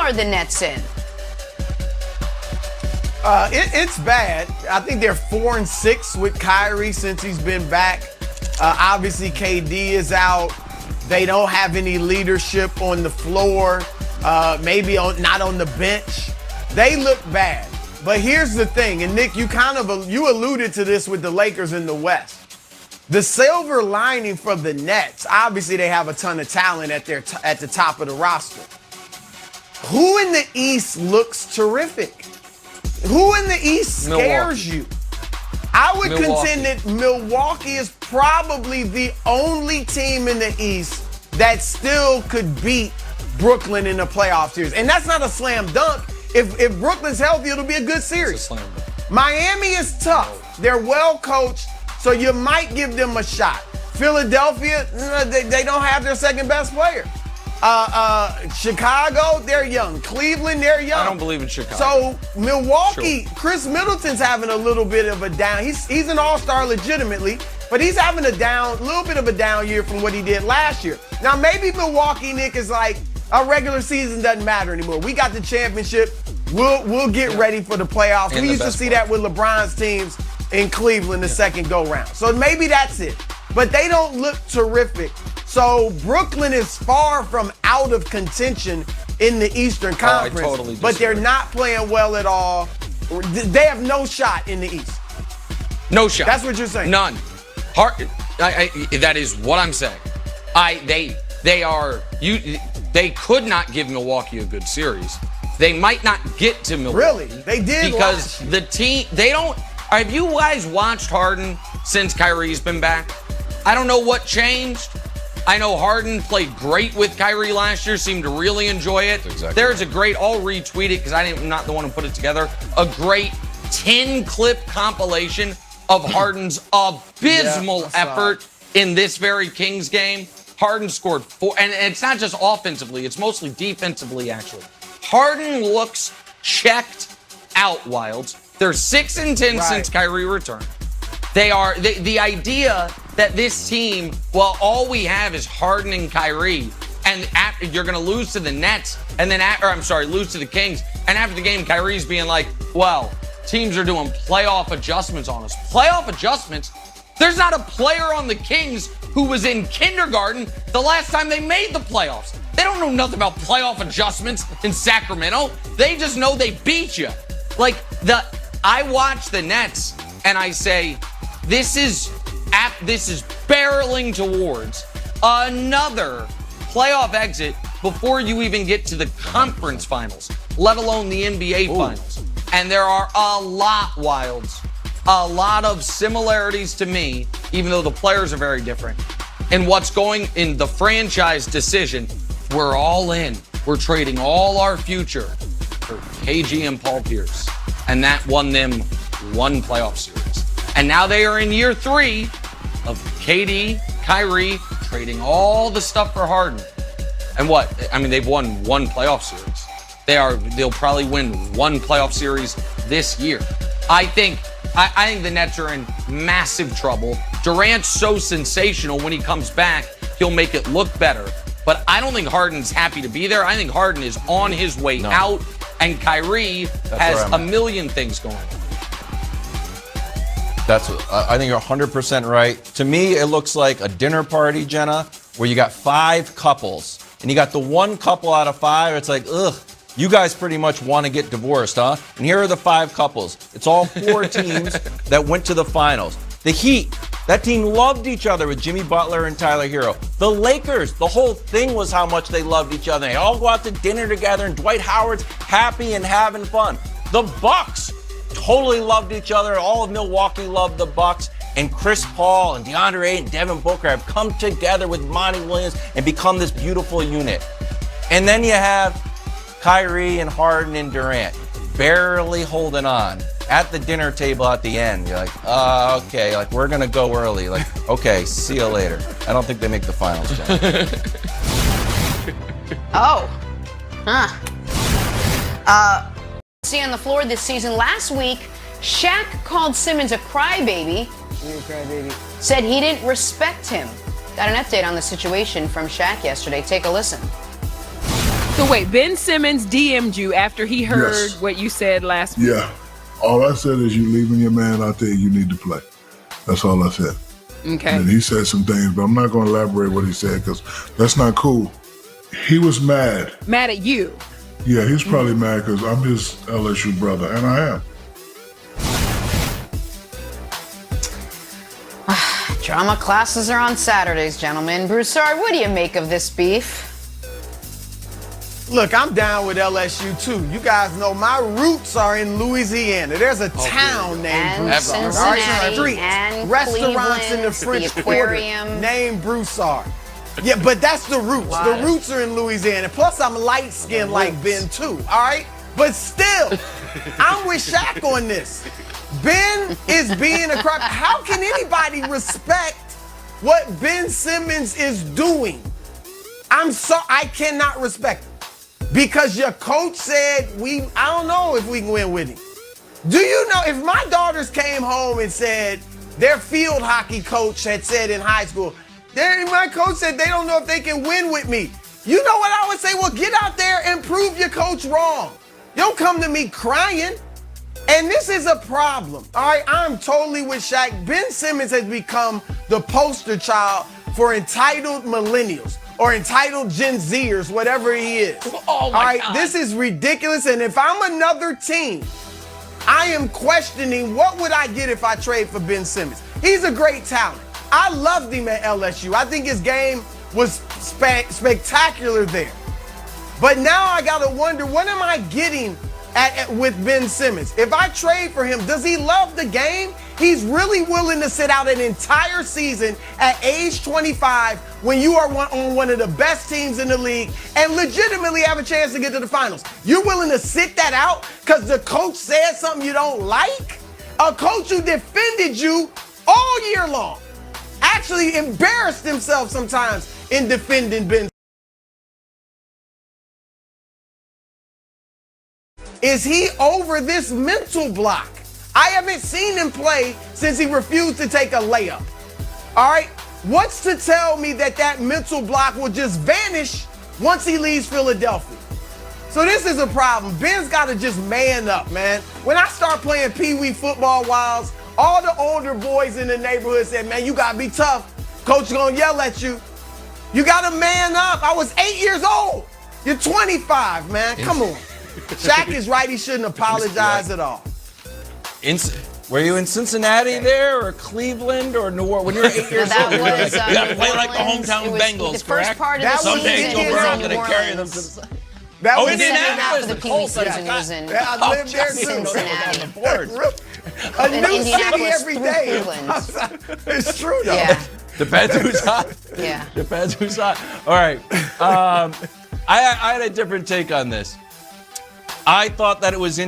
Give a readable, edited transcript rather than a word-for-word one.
are the Nets in? It's bad. I think they're 4-6 with Kyrie since he's been back. Obviously, KD is out. They don't have any leadership on the floor. Maybe not on the bench. They look bad. But here's the thing, and Nick, you alluded to this with the Lakers in the West. The silver lining for the Nets, obviously they have a ton of talent at the top of the roster. Who in the East looks terrific? Who in the East scares you? I would contend that Milwaukee is probably the only team in the East that still could beat Brooklyn in the playoff series. And that's not a slam dunk. If Brooklyn's healthy, it'll be a good series. It's a slam dunk. Miami is tough. They're well coached, so you might give them a shot. Philadelphia, they don't have their second best player. Chicago, they're young. Cleveland, they're young. I don't believe in Chicago. So Milwaukee, Chris Middleton's having a little bit of a down. He's an all-star legitimately, but he's having a little bit of a down year from what he did last year. Now maybe Milwaukee, Nick, is like, our regular season doesn't matter anymore. We got the championship. We'll get ready for the playoffs. We used to see that with LeBron's teams in Cleveland the second go-round. So maybe that's it. But they don't look terrific. So Brooklyn is far from out of contention in the Eastern Conference. I totally disagree. But they're not playing well at all. They have no shot in the East. No shot. That's what you're saying. None. That is what I'm saying. They could not give Milwaukee a good series. They might not get to Milwaukee. Really? They did because the team, they don't. Have you guys watched Harden since Kyrie's been back? I don't know what changed. I know Harden played great with Kyrie last year, seemed to really enjoy it. Exactly. There's a great, I'll retweet it because I'm not the one who put it together, a great 10-clip compilation of Harden's abysmal effort in this very Kings game. Harden scored 4, and it's not just offensively, it's mostly defensively, actually. Harden looks checked out, Wilds. They're 6-10 since Kyrie returned. They are the idea that this team, well, all we have is Harden and Kyrie, and you're going to lose to the Nets, and then, lose to the Kings, and after the game, Kyrie's being like, well, teams are doing playoff adjustments on us. Playoff adjustments? There's not a player on the Kings who was in kindergarten the last time they made the playoffs. They don't know nothing about playoff adjustments in Sacramento. They just know they beat you. I watch the Nets and I say, this is barreling towards another playoff exit before you even get to the conference finals, let alone the NBA finals. And there are a lot of similarities to me, even though the players are very different. And what's going in the franchise decision, we're all in. We're trading all our future for KG and Paul Pierce. And that won them one playoff series. And now they are in year 3 of KD, Kyrie, trading all the stuff for Harden. And they've won one playoff series. They'll probably win one playoff series this year. I think the Nets are in massive trouble. Durant's so sensational when he comes back, he'll make it look better. But I don't think Harden's happy to be there. I think Harden is on his way out, and Kyrie has a million things going on. I think you're 100% right. To me, it looks like a dinner party, Jenna, where you got 5 couples, and you got the one couple out of 5. It's like, ugh. You guys pretty much want to get divorced, huh? And here are the 5 couples. It's all 4 teams that went to the finals. The Heat, that team loved each other with Jimmy Butler and Tyler Hero. The Lakers, the whole thing was how much they loved each other. They all go out to dinner together, and Dwight Howard's happy and having fun. The Bucks totally loved each other. All of Milwaukee loved the Bucks. And Chris Paul and DeAndre Ayton and Devin Booker have come together with Monty Williams and become this beautiful unit. And then you have Kyrie and Harden and Durant barely holding on at the dinner table at the end. You're like, okay, we're going to go early. Okay, see you later. I don't think they make the finals, Jen. See on the floor this season. Last week, Shaq called Simmons a crybaby. Said he didn't respect him. Got an update on the situation from Shaq yesterday. Take a listen. So wait, Ben Simmons DM'd you after he heard Yes. what you said last week? Yeah. All I said is you leaving your man out there, you need to play. That's all I said. Okay. And he said some things, but I'm not going to elaborate what he said because that's not cool. He was mad. Mad at you. Yeah, he's probably mad because I'm his LSU brother, and I am. Drama classes are on Saturdays, gentlemen. Broussard, what do you make of this beef? Look, I'm down with LSU too. You guys know my roots are in Louisiana. There's a town named And Broussard. Cincinnati, Streets, and restaurants in the Cleveland, French the Quarter aquarium. named Broussard. Yeah, but that's the roots. The roots are in Louisiana. Plus, I'm light-skinned like Ben too. All right, but still, I'm with Shaq on this. Ben is being a crap. How can anybody respect what Ben Simmons is doing? I cannot respect it. Because your coach said I don't know if we can win with him. Do you know if my daughters came home and said their field hockey coach had said in high school, my coach said they don't know if they can win with me. You know what I would say? Well, get out there and prove your coach wrong. Don't come to me crying. And this is a problem. All right, I'm totally with Shaq. Ben Simmons has become the poster child for entitled millennials or entitled Gen Zers, whatever he is. Oh my All right, God. this is ridiculous. And if I'm another team, I am questioning what would I get if I trade for Ben Simmons. He's a great talent. I loved him at LSU. I think his game was spectacular there. But now I got to wonder, what am I getting with Ben Simmons? If I trade for him, does he love the game? He's really willing to sit out an entire season at age 25 when you are on one of the best teams in the league and legitimately have a chance to get to the finals. You're willing to sit that out because the coach said something you don't like? A coach who defended you all year long. Actually embarrassed himself sometimes in defending Ben. Is he over this mental block? I haven't seen him play since he refused to take a layup. All right? What's to tell me that mental block will just vanish once he leaves Philadelphia? So this is a problem. Ben's got to just man up, man. When I start playing Pee Wee football wilds, all the older boys in the neighborhood said, man, you got to be tough. Coach going to yell at you. You got to man up. I was 8 years old. You're 25, man. Come on. Shaq is right. He shouldn't apologize at all. Were you in Cincinnati there, or Cleveland, or New Orleans? When you were 8 years That old, was You gotta New play like the Orleans. hometown It was Bengals, the first correct? part of That the was season. Someday it Joe was Burrow in gonna New carry them Orleans. to the That was The second half of the the Pee Wee Colts, season I was in I lived there too. Cincinnati. on the board. A In new city Indianapolis every through day. Cleveland. It's true, though. Yeah, Depends who's hot. yeah. Depends who's hot. All right. I had a different take on this. I thought that it was